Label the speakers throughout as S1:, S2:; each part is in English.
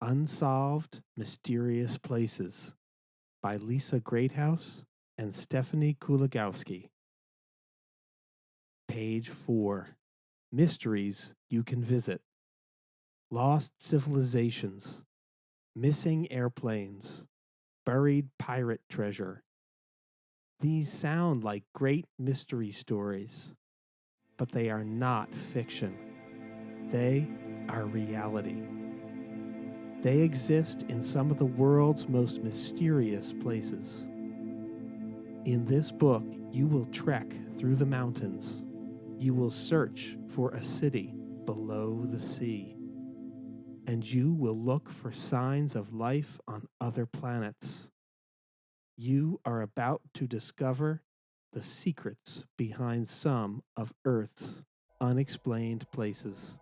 S1: Unsolved Mysterious Places by Lisa Greathouse and Stephanie Kulagowski. Page 4. Mysteries you can visit. Lost civilizations. Missing airplanes. Buried pirate treasure. These sound like great mystery stories, but they are not fiction. They are reality. They exist in some of the world's most mysterious places. In this book, you will trek through the mountains. You will search for a city below the sea. And you will look for signs of life on other planets. You are about to discover the secrets behind some of Earth's unexplained places.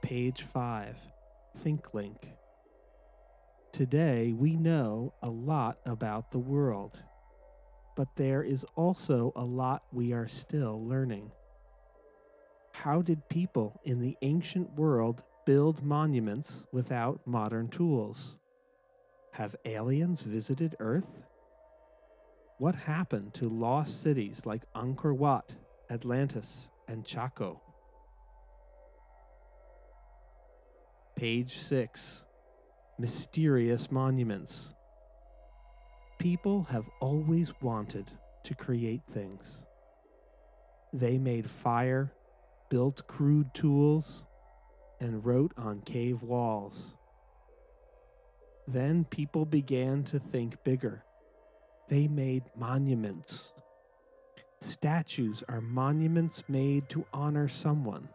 S1: Page 5. ThinkLink. Today we know a lot about the world, but there is also a lot we are still learning. How did people in the ancient world build monuments without modern tools? Have aliens visited Earth? What happened to lost cities like Angkor Wat, Atlantis, and Chaco? Page 6. Mysterious monuments. People have always wanted to create things. They made fire, built crude tools, and wrote on cave walls. Then people began to think bigger. They made monuments. Statues are monuments made to honor someone.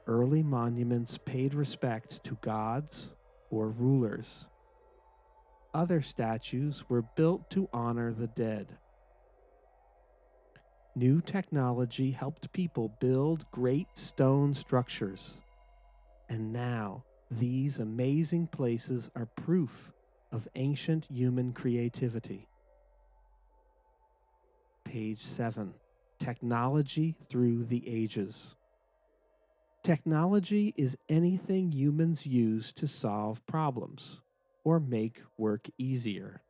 S1: Early monuments paid respect to gods or rulers. Other statues were built to honor the dead. New technology helped people build great stone structures. And now, these amazing places are proof of ancient human creativity. Page 7. Technology through the ages. Technology is anything humans use to solve problems or make work easier.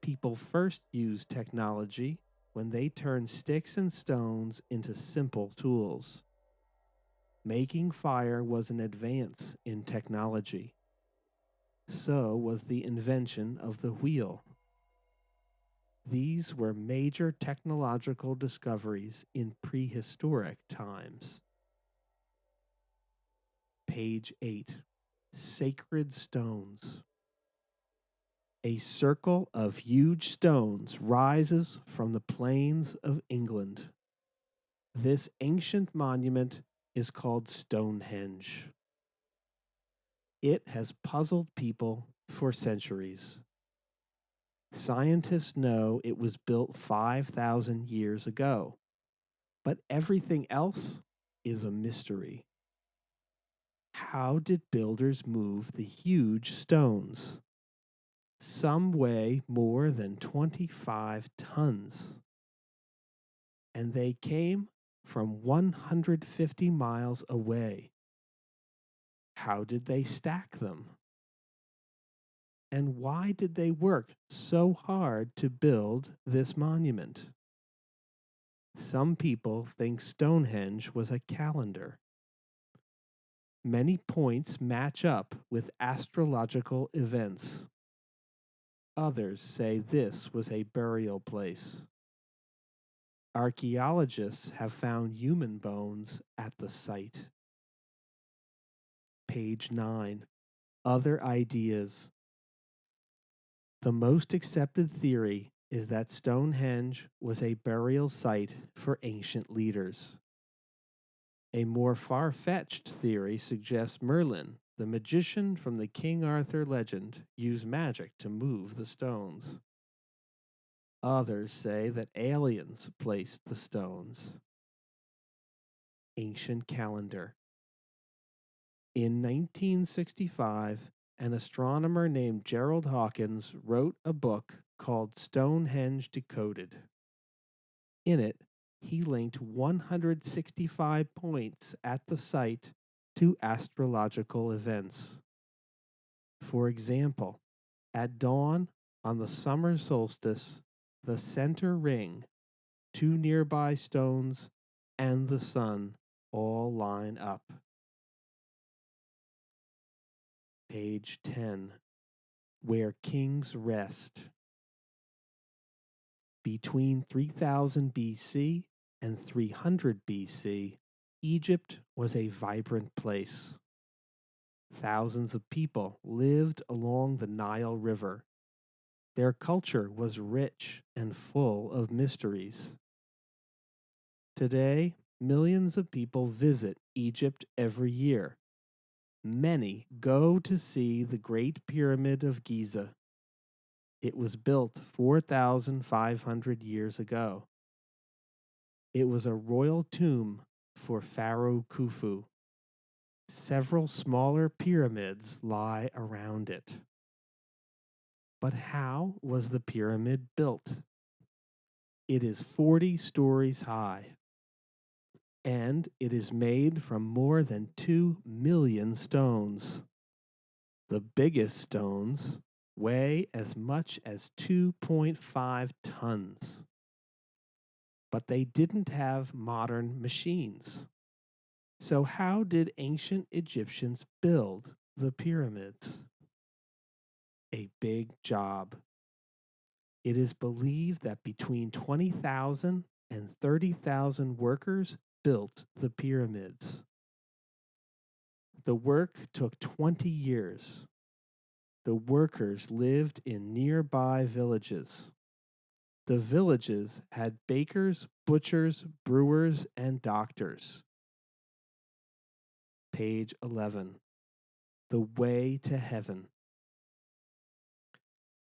S1: People first used technology when they turned sticks and stones into simple tools. Making fire was an advance in technology. So was the invention of the wheel. These were major technological discoveries in prehistoric times. Page 8. Sacred stones. A circle of huge stones rises from the plains of England. This ancient monument is called Stonehenge. It has puzzled people for centuries. Scientists know it was built 5,000 years ago, but everything else is a mystery. How did builders move the huge stones? Some weigh more than 25 tons. And they came from 150 miles away. How did they stack them? And why did they work so hard to build this monument? Some people think Stonehenge was a calendar. Many points match up with astrological events. Others say this was a burial place. Archaeologists have found human bones at the site. Page 9. Other ideas. The most accepted theory is that Stonehenge was a burial site for ancient leaders. A more far-fetched theory suggests Merlin, the magician from the King Arthur legend, used magic to move the stones. Others say that aliens placed the stones. Ancient calendar. In 1965, an astronomer named Gerald Hawkins wrote a book called Stonehenge Decoded. In it, he linked 165 points at the site to astrological events. For example, at dawn on the summer solstice, the center ring, two nearby stones, and the sun all line up. Page 10. Where Kings Rest. Between 3000 BC and 300 BC, Egypt was a vibrant place. Thousands of people lived along the Nile River. Their culture was rich and full of mysteries. Today, millions of people visit Egypt every year. Many go to see the Great Pyramid of Giza. It was built 4,500 years ago. It was a royal tomb for Pharaoh Khufu. Several smaller pyramids lie around it. But how was the pyramid built? It is 40 stories high, and it is made from more than 2 million stones. The biggest stones weigh as much as 2.5 tons. But they didn't have modern machines. So, how did ancient Egyptians build the pyramids? A big job. It is believed that between 20,000 and 30,000 workers built the pyramids. The work took 20 years. The workers lived in nearby villages. The villages had bakers, butchers, brewers, and doctors. Page 11. The Way to Heaven.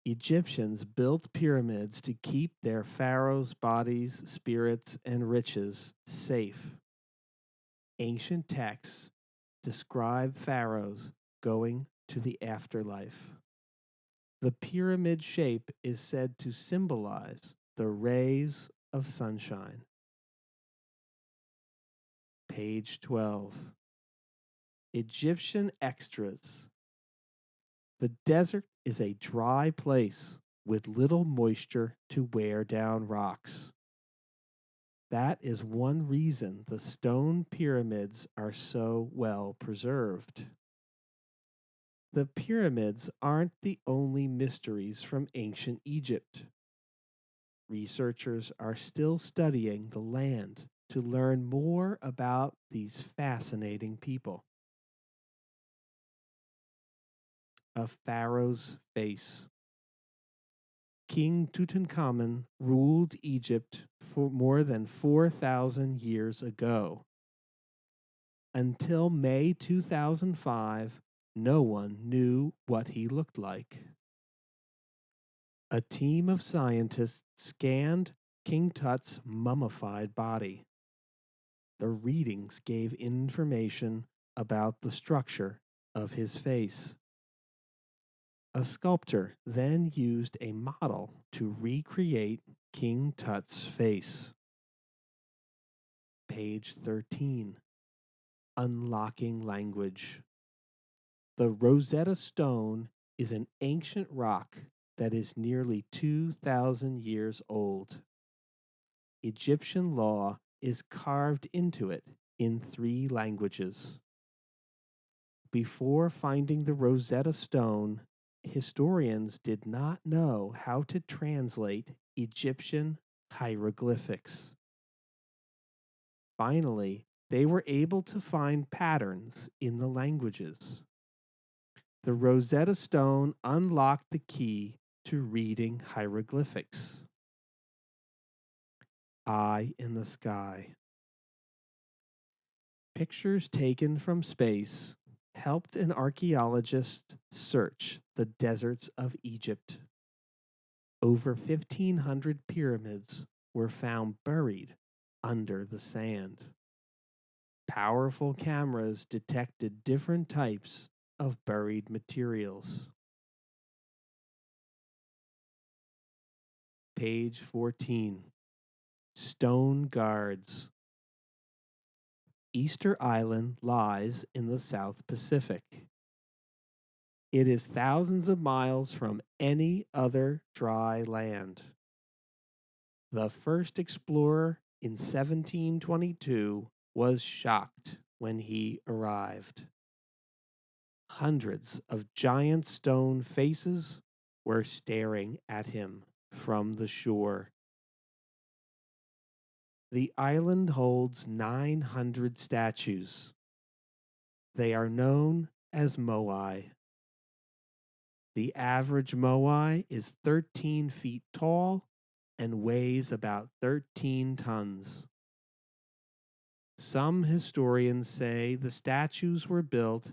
S1: Egyptians built pyramids to keep their pharaohs' bodies, spirits, and riches safe. Ancient texts describe pharaohs going to the afterlife. The pyramid shape is said to symbolize the rays of sunshine. Page 12. Egyptian extras. The desert is a dry place with little moisture to wear down rocks. That is one reason the stone pyramids are so well preserved. The pyramids aren't the only mysteries from ancient Egypt. Researchers are still studying the land to learn more about these fascinating people. A pharaoh's face. King Tutankhamun ruled Egypt for more than 4,000 years ago. Until May 2005, no one knew what he looked like. A team of scientists scanned King Tut's mummified body. The readings gave information about the structure of his face. A sculptor then used a model to recreate King Tut's face. Page 13. Unlocking language. The Rosetta Stone is an ancient rock that is nearly 2,000 years old. Egyptian law is carved into it in 3 languages. Before finding the Rosetta Stone, historians did not know how to translate Egyptian hieroglyphics. Finally, they were able to find patterns in the languages. The Rosetta Stone unlocked the key to reading hieroglyphics. Eye in the Sky. Pictures taken from space helped an archaeologist search the deserts of Egypt. Over 1,500 pyramids were found buried under the sand. Powerful cameras detected different types of buried materials. Page 14. Stone guards. Easter Island lies in the South Pacific. It is thousands of miles from any other dry land. The first explorer in 1722 was shocked when he arrived. Hundreds of giant stone faces were staring at him from the shore. The island holds 900 statues. They are known as moai. The average moai is 13 feet tall and weighs about 13 tons. Some historians say the statues were built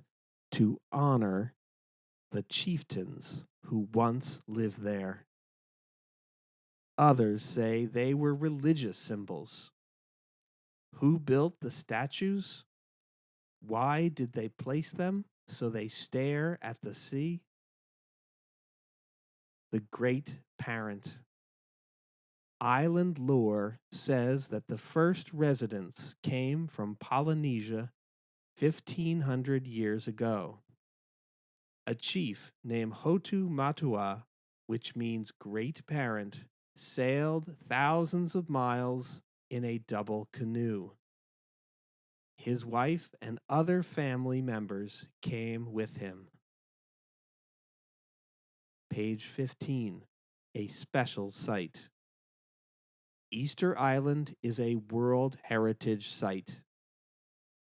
S1: to honor the chieftains who once lived there. Others say they were religious symbols. Who built the statues? Why did they place them so they stare at the sea? The Great Parent. Island lore says that the first residents came from Polynesia 1,500 years ago. A chief named Hotu Matua, which means Great Parent, sailed thousands of miles in a double canoe. His wife and other family members came with him. Page 15, a special site. Easter Island is a World Heritage Site.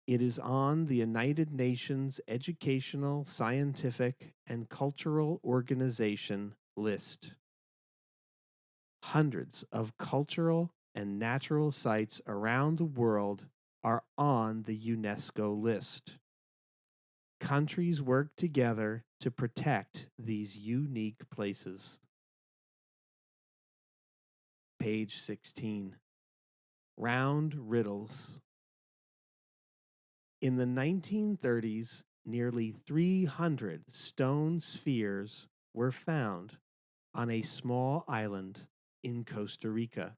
S1: It is on the United Nations Educational, Scientific, and Cultural Organization list. Hundreds of cultural and natural sites around the world are on the UNESCO list. Countries work together to protect these unique places. Page 16. Round riddles. In the 1930s, nearly 300 stone spheres were found on a small island in Costa Rica.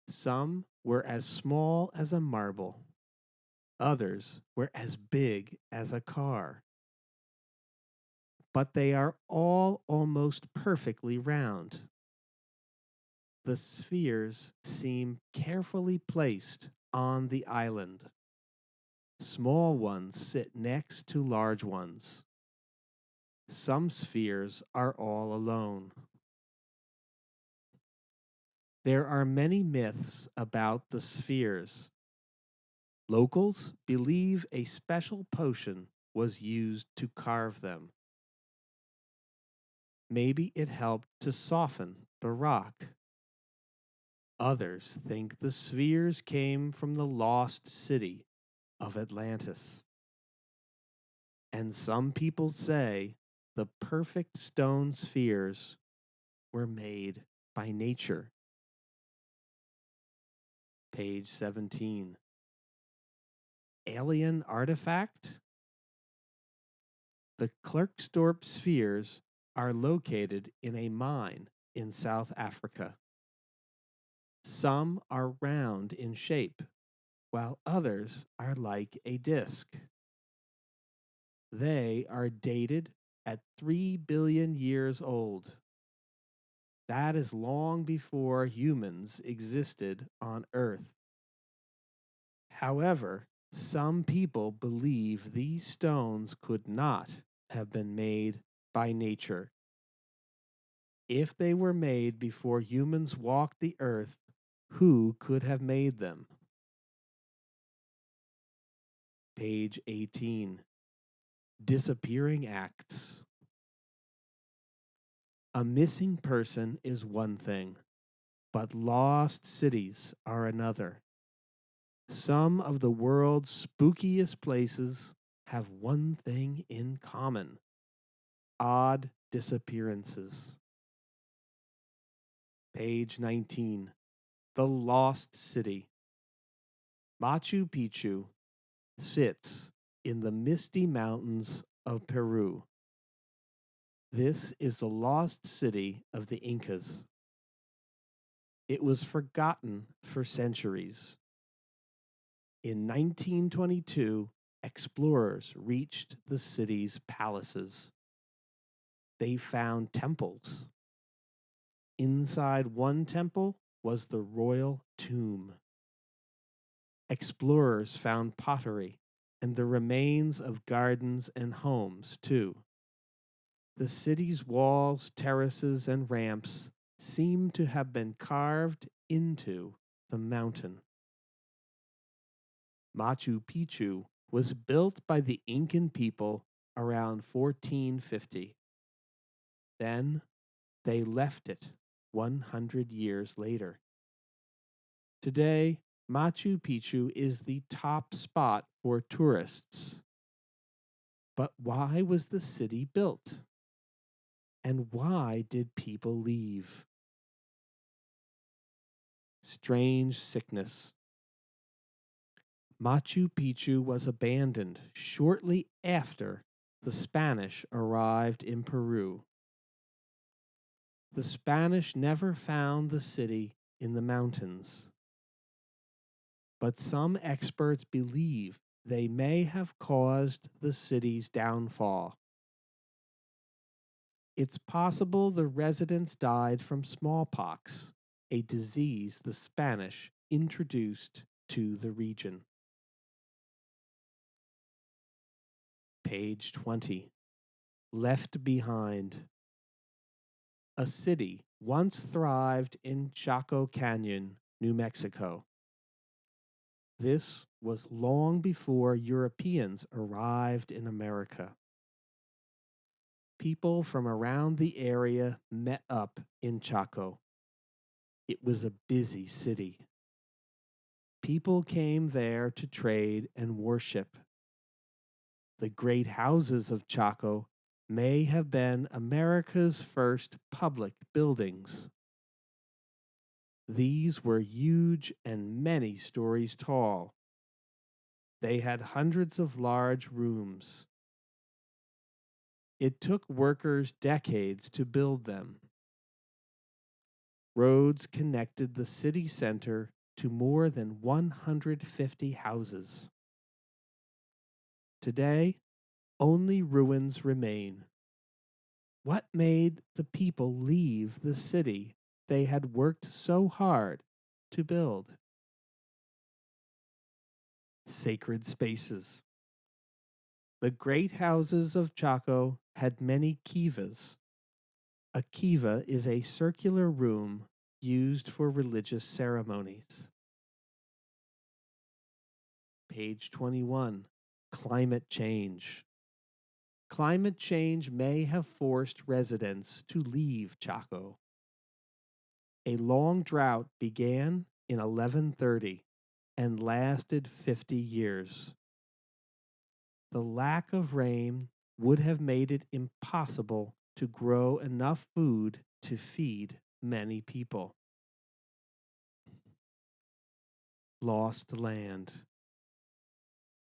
S1: Some were as small as a marble. Others were as big as a car. But they are all almost perfectly round. The spheres seem carefully placed on the island. Small ones sit next to large ones. Some spheres are all alone. There are many myths about the spheres. Locals believe a special potion was used to carve them. Maybe it helped to soften the rock. Others think the spheres came from the lost city of Atlantis. And some people say the perfect stone spheres were made by nature. Page 17. Alien artifact? The Klerksdorp spheres are located in a mine in South Africa. Some are round in shape, while others are like a disc. They are dated at 3 billion years old. That is long before humans existed on Earth. However, some people believe these stones could not have been made by nature. If they were made before humans walked the earth, who could have made them? Page 18. Disappearing acts. A missing person is one thing, but lost cities are another. Some of the world's spookiest places have one thing in common: odd disappearances. Page 19. The Lost City. Machu Picchu sits in the misty mountains of Peru. This is the lost city of the Incas. It was forgotten for centuries. In 1922, explorers reached the city's palaces. They found temples. Inside one temple was the royal tomb. Explorers found pottery and the remains of gardens and homes, too. The city's walls, terraces, and ramps seem to have been carved into the mountain. Machu Picchu was built by the Incan people around 1450. Then they left it 100 years later. Today, Machu Picchu is the top spot for tourists. But why was the city built? And why did people leave? Strange sickness. Machu Picchu was abandoned shortly after the Spanish arrived in Peru. The Spanish never found the city in the mountains, but some experts believe they may have caused the city's downfall. It's possible the residents died from smallpox, a disease the Spanish introduced to the region. Page 20. Left Behind. A city once thrived in Chaco Canyon, New Mexico. This was long before Europeans arrived in America. People from around the area met up in Chaco. It was a busy city. People came there to trade and worship. The great houses of Chaco may have been America's first public buildings. These were huge and many stories tall. They had hundreds of large rooms. It took workers decades to build them. Roads connected the city center to more than 150 houses. Today, only ruins remain. What made the people leave the city they had worked so hard to build? Sacred spaces. The great houses of Chaco had many kivas. A kiva is a circular room used for religious ceremonies. Page 21. Climate change. Climate change may have forced residents to leave Chaco. A long drought began in 1130 and lasted 50 years. The lack of rain would have made it impossible to grow enough food to feed many people. Lost land.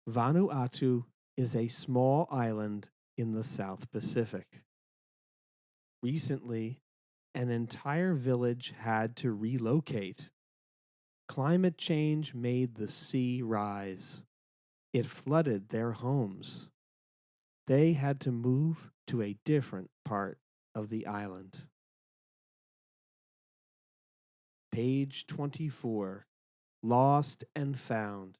S1: Vanuatu is a small island in the South Pacific. Recently, an entire village had to relocate. Climate change made the sea rise. It flooded their homes. They had to move to a different part of the island. Page 24. Lost and Found.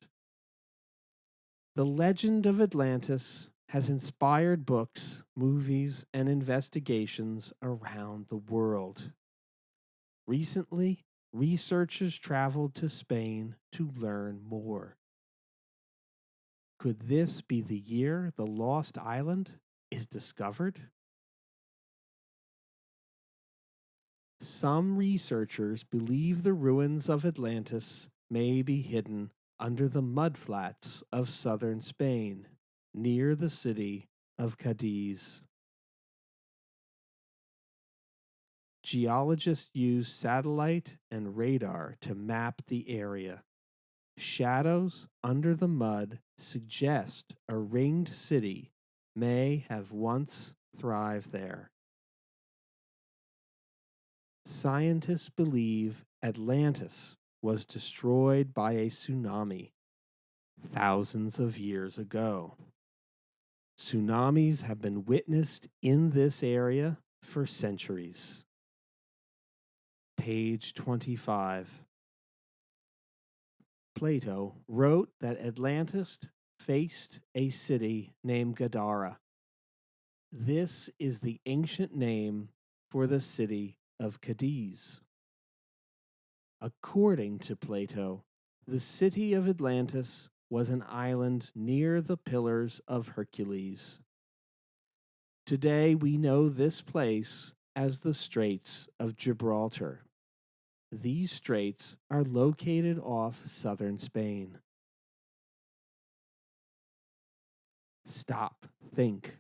S1: The legend of Atlantis has inspired books, movies, and investigations around the world. Recently, researchers traveled to Spain to learn more. Could this be the year the lost island is discovered? Some researchers believe the ruins of Atlantis may be hidden under the mudflats of southern Spain, near the city of Cadiz. Geologists use satellite and radar to map the area. Shadows under the mud suggest a ringed city may have once thrived there. Scientists believe Atlantis was destroyed by a tsunami. thousands of years ago. Tsunamis have been witnessed in this area for centuries. Page 25. Plato wrote that Atlantis faced a city named Gadara. This is the ancient name for the city of Cadiz. According to Plato, the city of Atlantis was an island near the Pillars of Hercules. Today we know this place as the Straits of Gibraltar. These straits are located off southern Spain. Stop, think.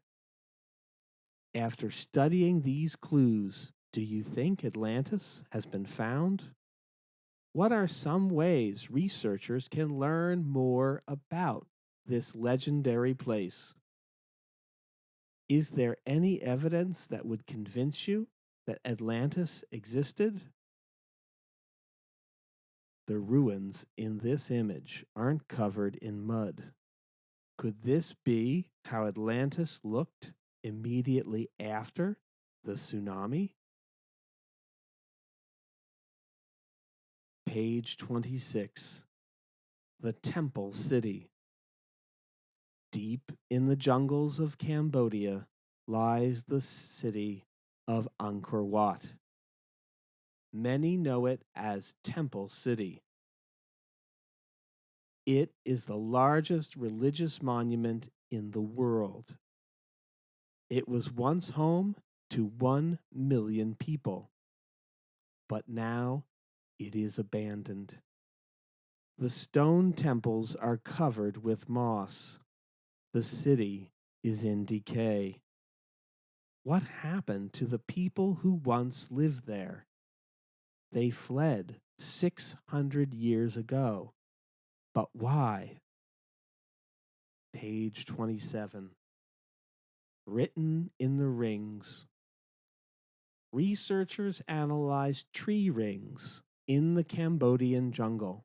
S1: After studying these clues, do you think Atlantis has been found? What are some ways researchers can learn more about this legendary place? Is there any evidence that would convince you that Atlantis existed? The ruins in this image aren't covered in mud. Could this be how Atlantis looked immediately after the tsunami? Page 26. The Temple City. Deep in the jungles of Cambodia lies the city of Angkor Wat. Many know it as Temple City. It is the largest religious monument in the world. It was once home to 1 million people, but now it is abandoned. The stone temples are covered with moss. The city is in decay. What happened to the people who once lived there? They fled 600 years ago. But why? Page 27. Written in the rings. Researchers analyzed tree rings in the Cambodian jungle.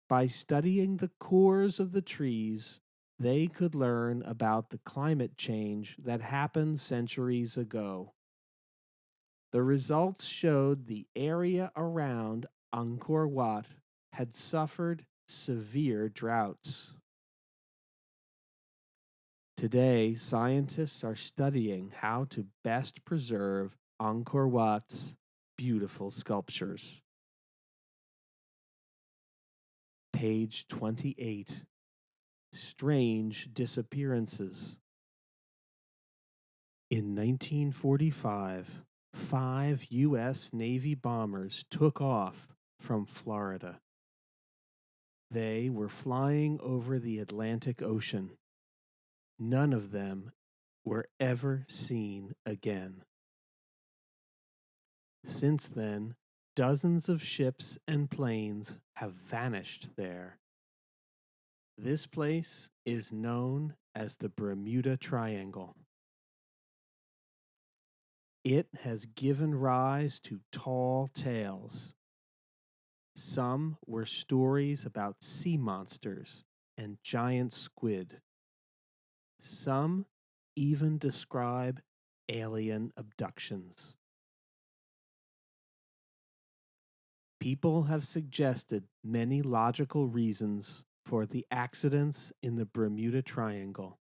S1: By studying the cores of the trees, they could learn about the climate change that happened centuries ago. The results showed the area around Angkor Wat had suffered severe droughts. Today, scientists are studying how to best preserve Angkor Wat's beautiful sculptures. Page 28. Strange disappearances. In 1945, 5 U.S. Navy bombers took off from Florida. They were flying over the Atlantic Ocean. None of them were ever seen again. Since then, dozens of ships and planes have vanished there. This place is known as the Bermuda Triangle. It has given rise to tall tales. Some were stories about sea monsters and giant squid. Some even describe alien abductions. People have suggested many logical reasons for the accidents in the Bermuda Triangle.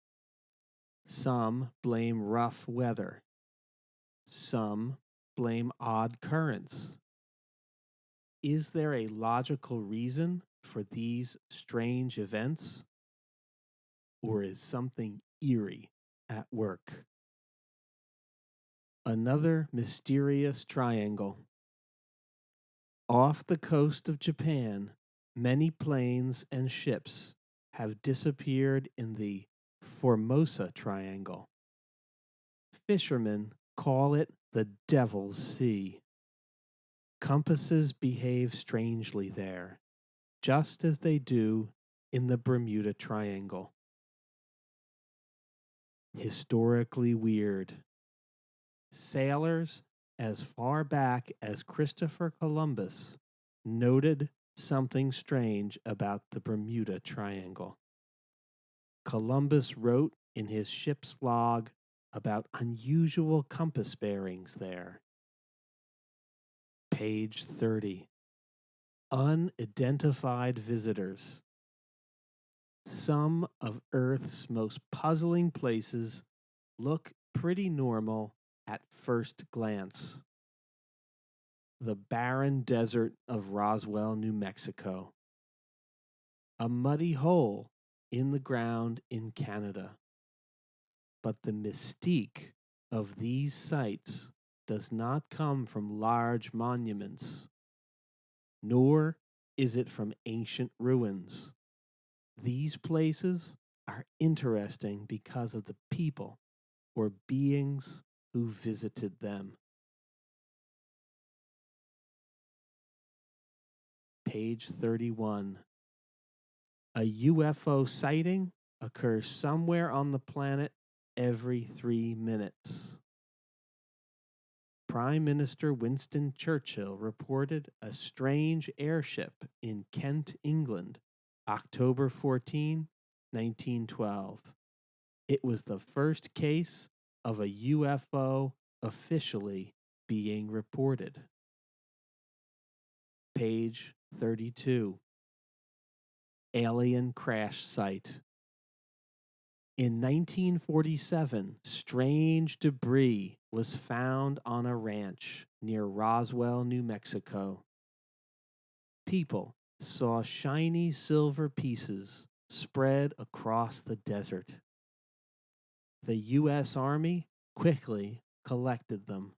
S1: Some blame rough weather. Some blame odd currents. Is there a logical reason for these strange events? Or is something eerie at work? Another mysterious triangle. Off the coast of Japan, many planes and ships have disappeared in the Formosa Triangle. Fishermen call it the Devil's Sea. Compasses behave strangely there, just as they do in the Bermuda Triangle. Historically weird. Sailors as far back as Christopher Columbus noted something strange about the Bermuda Triangle. Columbus wrote in his ship's log about unusual compass bearings there. Page 30. Unidentified visitors. Some of Earth's most puzzling places look pretty normal at first glance. The barren desert of Roswell, New Mexico. A muddy hole in the ground in Canada. But the mystique of these sites does not come from large monuments, nor is it from ancient ruins. These places are interesting because of the people or beings who visited them. Page 31. A UFO sighting occurs somewhere on the planet every 3 minutes. Prime Minister Winston Churchill reported a strange airship in Kent, England, October 14, 1912. It was the first case of a UFO officially being reported. Page 32. Alien crash site. In 1947, strange debris was found on a ranch near Roswell, New Mexico. People saw shiny silver pieces spread across the desert. The U.S. Army quickly collected them.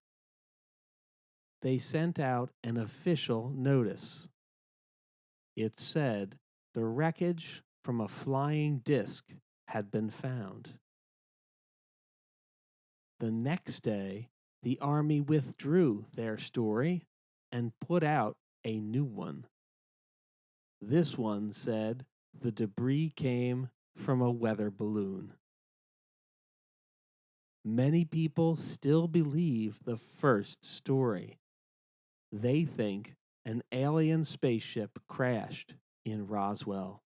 S1: They sent out an official notice. It said the wreckage from a flying disc had been found. The next day, the Army withdrew their story and put out a new one. This one said the debris came from a weather balloon. Many people still believe the first story. They think an alien spaceship crashed in Roswell.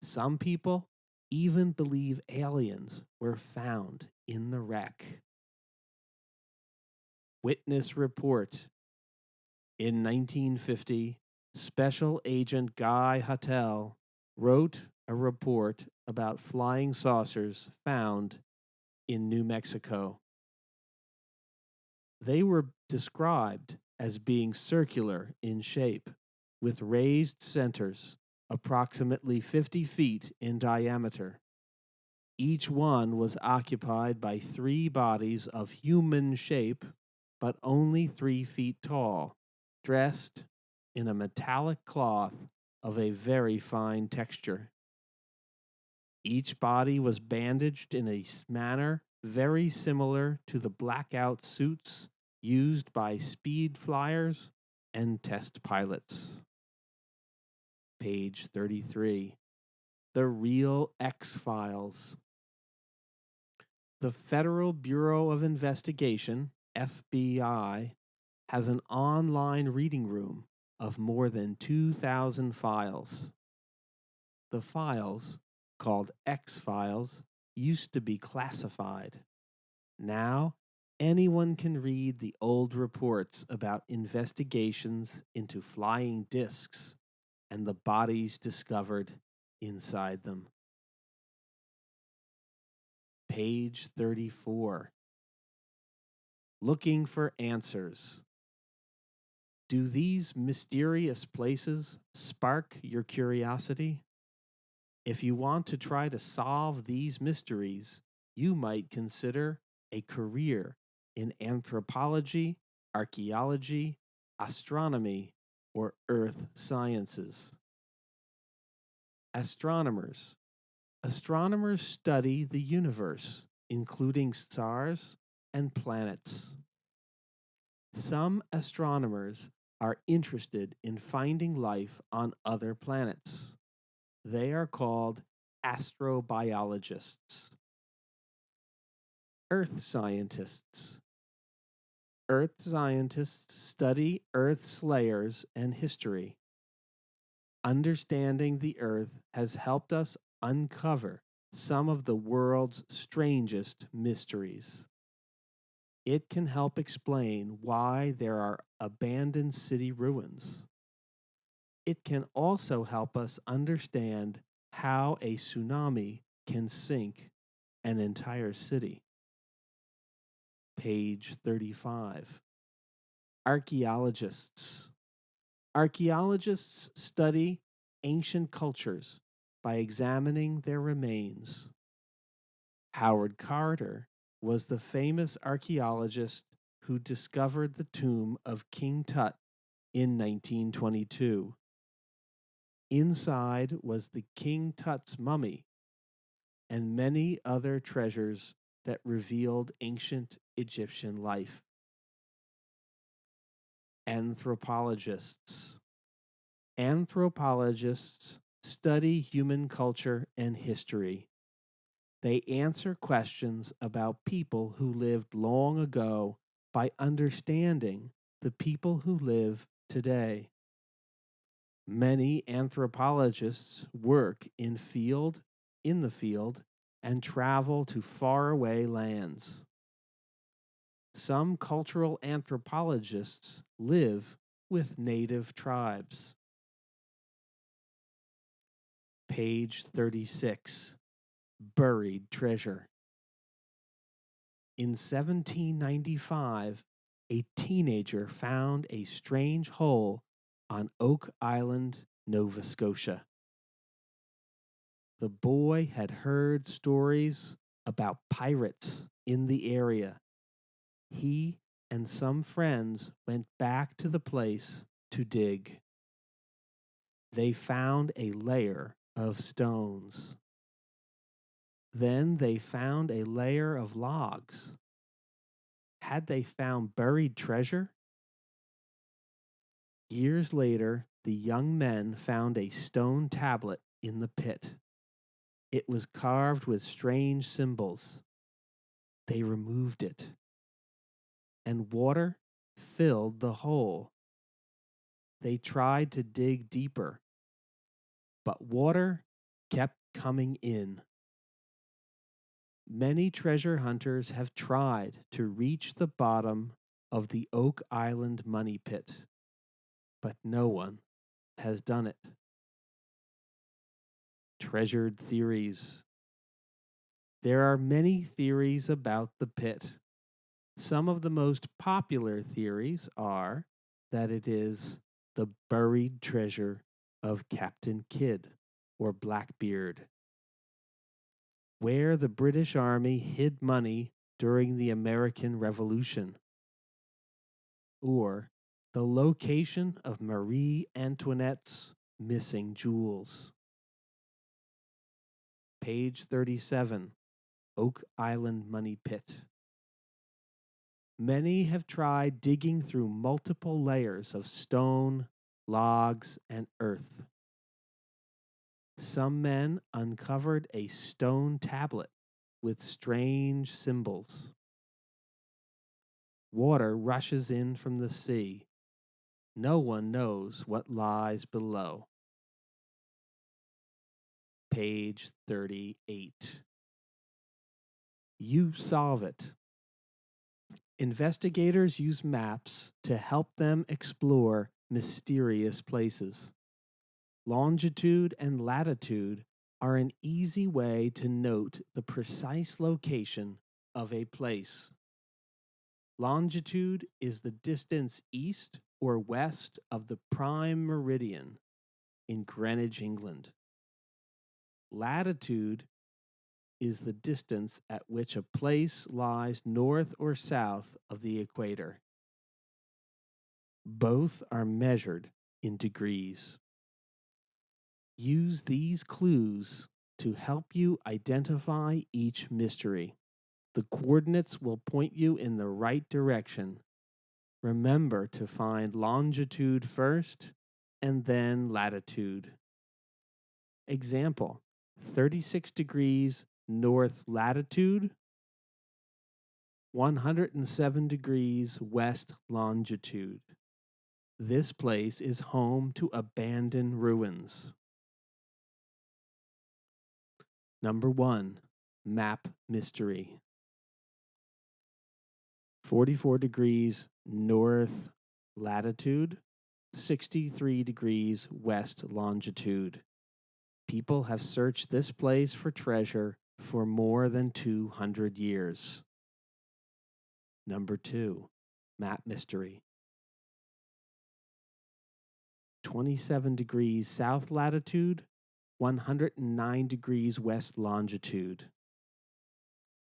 S1: Some people even believe aliens were found in the wreck. Witness report. In 1950, Special Agent Guy Hattell wrote a report about flying saucers found in New Mexico. They were described as being circular in shape, with raised centers, approximately 50 feet in diameter. Each one was occupied by 3 bodies of human shape, but only 3 feet tall, dressed in a metallic cloth of a very fine texture. Each body was bandaged in a manner very similar to the blackout suits used by speed flyers and test pilots. Page 33. The Real X-Files. The Federal Bureau of Investigation, FBI, has an online reading room of more than 2,000 files. The files, called X-Files, used to be classified. Now, anyone can read the old reports about investigations into flying discs and the bodies discovered inside them. Page 34. Looking for answers. Do these mysterious places spark your curiosity? If you want to try to solve these mysteries, you might consider a career in anthropology, archaeology, astronomy, or earth sciences. Astronomers. Astronomers study the universe, including stars and planets. Some astronomers are interested in finding life on other planets. They are called astrobiologists. Earth scientists. Earth scientists study Earth's layers and history. Understanding the Earth has helped us uncover some of the world's strangest mysteries. It can help explain why there are abandoned city ruins. It can also help us understand how a tsunami can sink an entire city. Page 35. Archaeologists. Archaeologists study ancient cultures by examining their remains. Howard Carter was the famous archaeologist who discovered the tomb of King Tut in 1922. Inside was the King Tut's mummy and many other treasures that revealed ancient Egyptian life. Anthropologists. Anthropologists study human culture and history. They answer questions about people who lived long ago by understanding the people who live today. Many anthropologists work in the field, and travel to faraway lands. Some cultural anthropologists live with native tribes. Page 36. Buried treasure. In 1795, a teenager found a strange hole on Oak Island, Nova Scotia. The boy had heard stories about pirates in the area. He and some friends went back to the place to dig. They found a layer of stones. Then they found a layer of logs. Had they found buried treasure? Years later, the young men found a stone tablet in the pit. It was carved with strange symbols. They removed it, and water filled the hole. They tried to dig deeper, but water kept coming in. Many treasure hunters have tried to reach the bottom of the Oak Island money pit, but no one has done it. Treasured theories. There are many theories about the pit. Some of the most popular theories are that it is the buried treasure of Captain Kidd or Blackbeard, where the British Army hid money during the American Revolution, or the location of Marie Antoinette's missing jewels. Page 37, Oak Island Money Pit. Many have tried digging through multiple layers of stone, logs, and earth. Some men uncovered a stone tablet with strange symbols. Water rushes in from the sea. No one knows what lies below. Page 38. You solve it. Investigators use maps to help them explore mysterious places. Longitude and latitude are an easy way to note the precise location of a place. Longitude is the distance east or west of the prime meridian in Greenwich, England. Latitude is the distance at which a place lies north or south of the equator. Both are measured in degrees. Use these clues to help you identify each mystery. The coordinates will point you in the right direction. Remember to find longitude first and then latitude. Example, 36 degrees north latitude, 107 degrees west longitude. This place is home to abandoned ruins. Number 1, Map Mystery. 44 degrees north latitude, 63 degrees west longitude. People have searched this place for treasure for more than 200 years. Number 2, Map Mystery. 27 degrees south latitude, 109 degrees west longitude.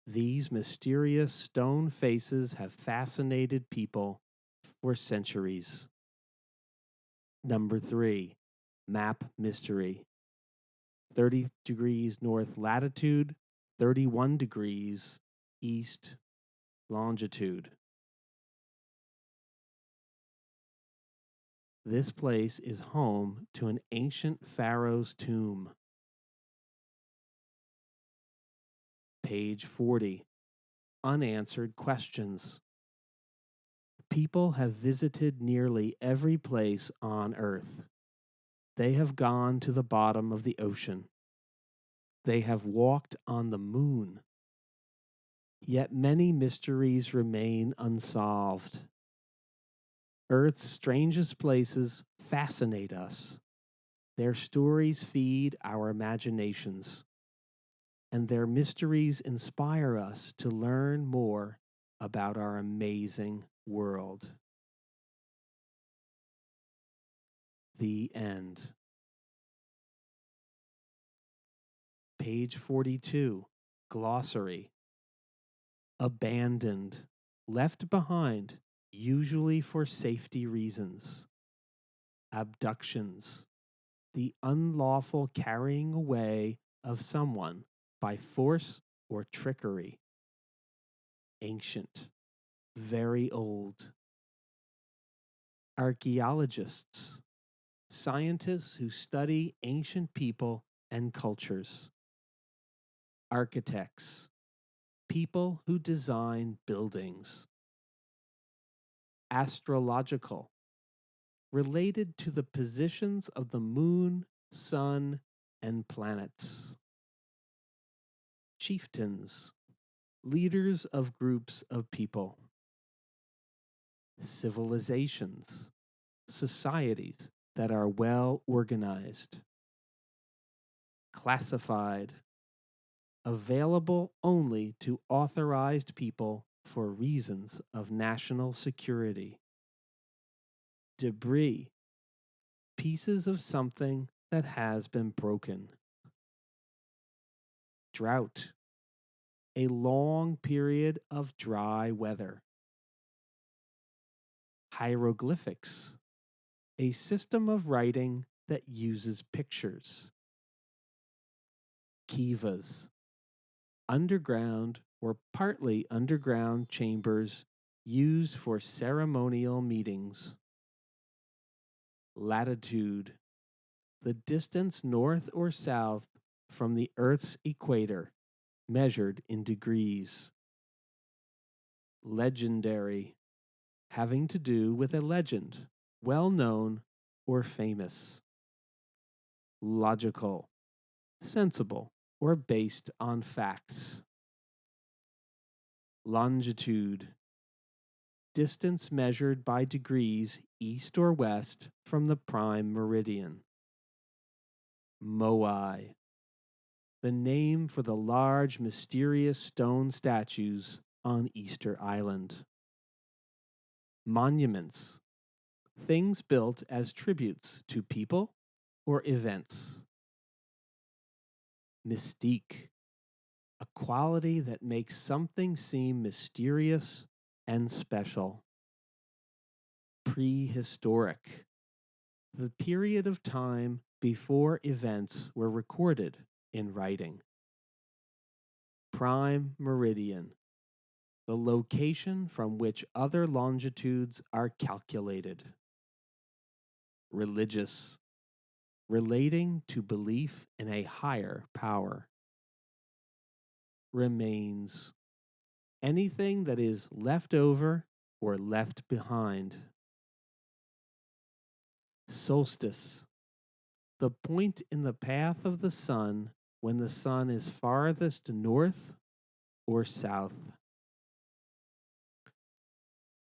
S1: These mysterious stone faces have fascinated people for centuries. Number 3, Map Mystery. 30 degrees north latitude, 31 degrees east longitude. This place is home to an ancient pharaoh's tomb. Page 40. Unanswered questions. People have visited nearly every place on Earth. They have gone to the bottom of the ocean. They have walked on the moon. Yet many mysteries remain unsolved. Earth's strangest places fascinate us. Their stories feed our imaginations, and their mysteries inspire us to learn more about our amazing world. The end. Page 42, Glossary. Abandoned, left behind, usually for safety reasons. Abductions, the unlawful carrying away of someone by force or trickery. Ancient, very old. Archaeologists, scientists who study ancient people and cultures. Architects, people who design buildings. Astrological, related to the positions of the moon, sun, and planets. Chieftains, leaders of groups of people. Civilizations, societies that are well organized. Classified, available only to authorized people for reasons of national security. Debris, pieces of something that has been broken. Drought, a long period of dry weather. Hieroglyphics, a system of writing that uses pictures. Kivas, underground or partly underground chambers used for ceremonial meetings. Latitude, the distance north or south from the Earth's equator, measured in degrees. Legendary, having to do with a legend, well known or famous. Logical, sensible, or based on facts. Longitude, distance measured by degrees east or west from the prime meridian. Moai, the name for the large mysterious stone statues on Easter Island. Monuments, things built as tributes to people or events. Mystique, a quality that makes something seem mysterious and special. Prehistoric, the period of time before events were recorded in writing. Prime meridian, the location from which other longitudes are calculated. Religious, relating to belief in a higher power. Remains, anything that is left over or left behind. Solstice, the point in the path of the sun when the sun is farthest north or south.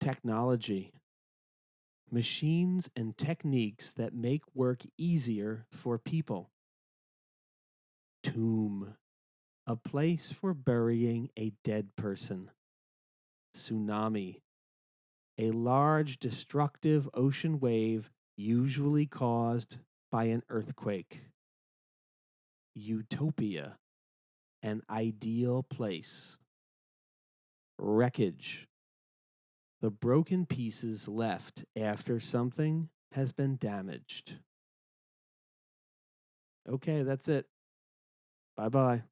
S1: Technology, machines and techniques that make work easier for people. Tomb, a place for burying a dead person. Tsunami, a large destructive ocean wave usually caused by an earthquake. Utopia, an ideal place. Wreckage, the broken pieces left after something has been damaged. Okay, that's it. Bye bye.